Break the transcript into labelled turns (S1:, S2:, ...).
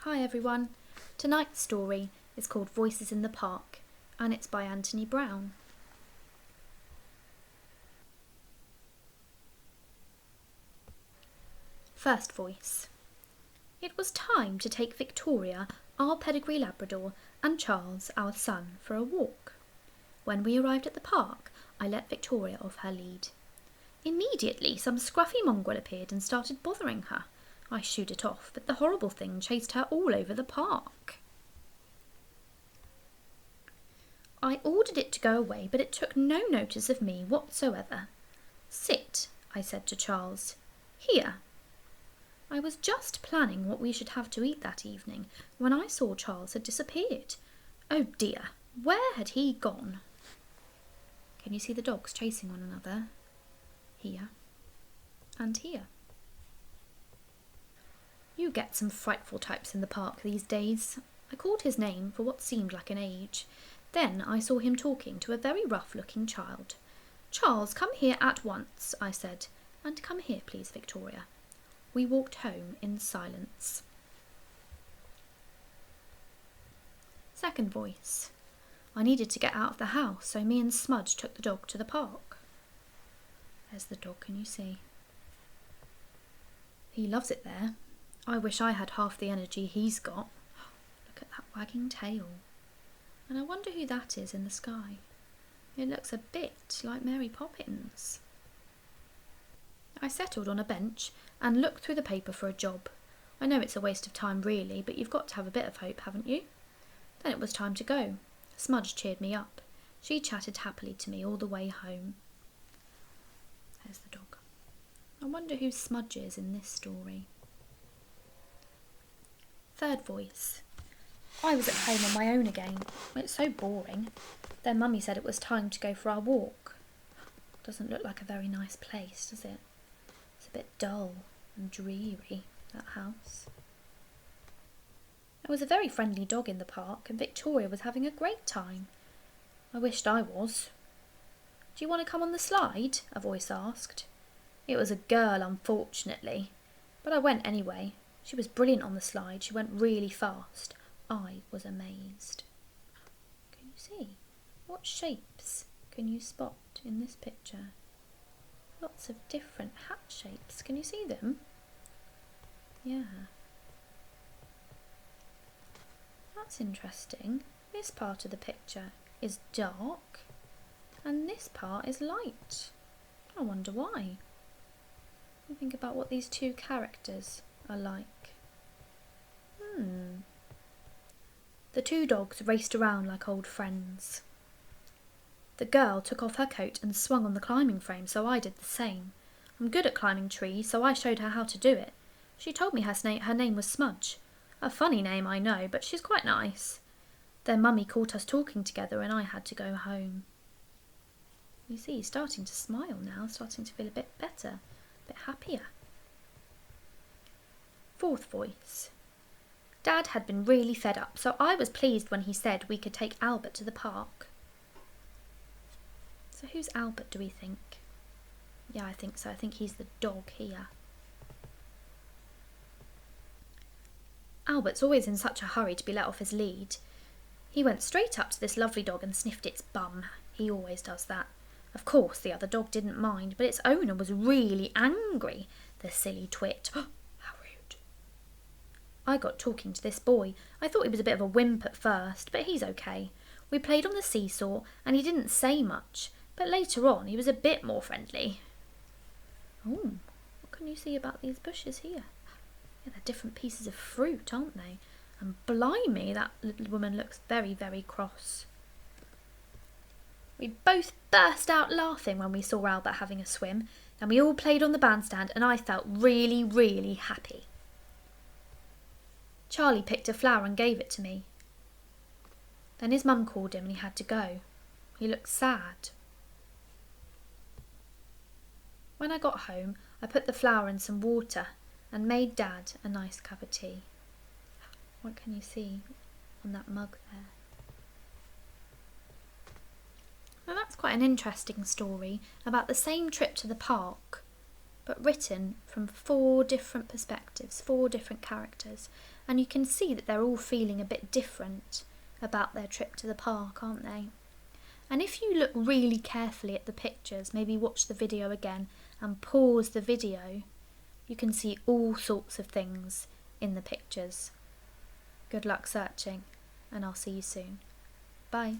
S1: Hi everyone. Tonight's story is called Voices in the Park and it's by Anthony Browne. First voice. It was time to take Victoria, our pedigree Labrador, and Charles, our son, for a walk. When we arrived at the park, I let Victoria off her lead. Immediately, some scruffy mongrel appeared and started bothering her. I shooed it off, but the horrible thing chased her all over the park. I ordered it to go away, but it took no notice of me whatsoever. Sit, I said to Charles. Here. I was just planning what we should have to eat that evening when I saw Charles had disappeared. Oh dear, where had he gone? Can you see the dogs chasing one another? Here and here. You get some frightful types in the park these days. I called his name for what seemed like an age. Then I saw him talking to a very rough-looking child. Charles, come here at once, I said. And come here, please, Victoria. We walked home in silence. Second voice. I needed to get out of the house, so me and Smudge took the dog to the park. There's the dog, can you see? He loves it there. I wish I had half the energy he's got. Look at that wagging tail. And I wonder who that is in the sky. It looks a bit like Mary Poppins. I settled on a bench and looked through the paper for a job. I know it's a waste of time really, but you've got to have a bit of hope, haven't you? Then it was time to go. Smudge cheered me up. She chatted happily to me all the way home. There's the dog. I wonder who Smudge is in this story. Third voice. I was at home on my own again. It's so boring. Then Mummy said it was time to go for our walk. Doesn't look like a very nice place, does it? It's a bit dull and dreary, that house. There was a very friendly dog in the park and Victoria was having a great time. I wished I was. Do you want to come on the slide? A voice asked. It was a girl, unfortunately, but I went anyway. She was brilliant on the slide. She went really fast. I was amazed. Can you see? What shapes can you spot in this picture? Lots of different hat shapes. Can you see them? Yeah. That's interesting. This part of the picture is dark and this part is light. I wonder why. Think about what these two characters are like. The two dogs raced around like old friends. The girl took off her coat and swung on the climbing frame, so I did the same. I'm good at climbing trees, so I showed her how to do it. She told me her name was Smudge. A funny name, I know, but she's quite nice. Then Mummy caught us talking together and I had to go home. You see, he's starting to smile now, starting to feel a bit better, a bit happier. Fourth voice. Dad had been really fed up, so I was pleased when he said we could take Albert to the park. So who's Albert, do we think? Yeah, I think so. I think he's the dog here. Albert's always in such a hurry to be let off his lead. He went straight up to this lovely dog and sniffed its bum. He always does that. Of course, the other dog didn't mind, but its owner was really angry. The silly twit. How rude. I got talking to this boy. I thought he was a bit of a wimp at first, but he's okay. We played on the seesaw and he didn't say much, but later on he was a bit more friendly. Oh, what can you see about these bushes here? Yeah, they're different pieces of fruit, aren't they? And blimey, that little woman looks very, very cross. We both burst out laughing when we saw Albert having a swim. Then we all played on the bandstand and I felt really, really happy. Charlie picked a flower and gave it to me. Then his mum called him and he had to go. He looked sad. When I got home, I put the flower in some water and made Dad a nice cup of tea. What can you see on that mug there? Now that's quite an interesting story about the same trip to the park. but written from 4 different perspectives, 4 different characters, and you can see that they're all feeling a bit different about their trip to the park, aren't they? And if you look really carefully at the pictures, maybe watch the video again and pause the video, you can see all sorts of things in the pictures. Good luck searching, and I'll see you soon. Bye.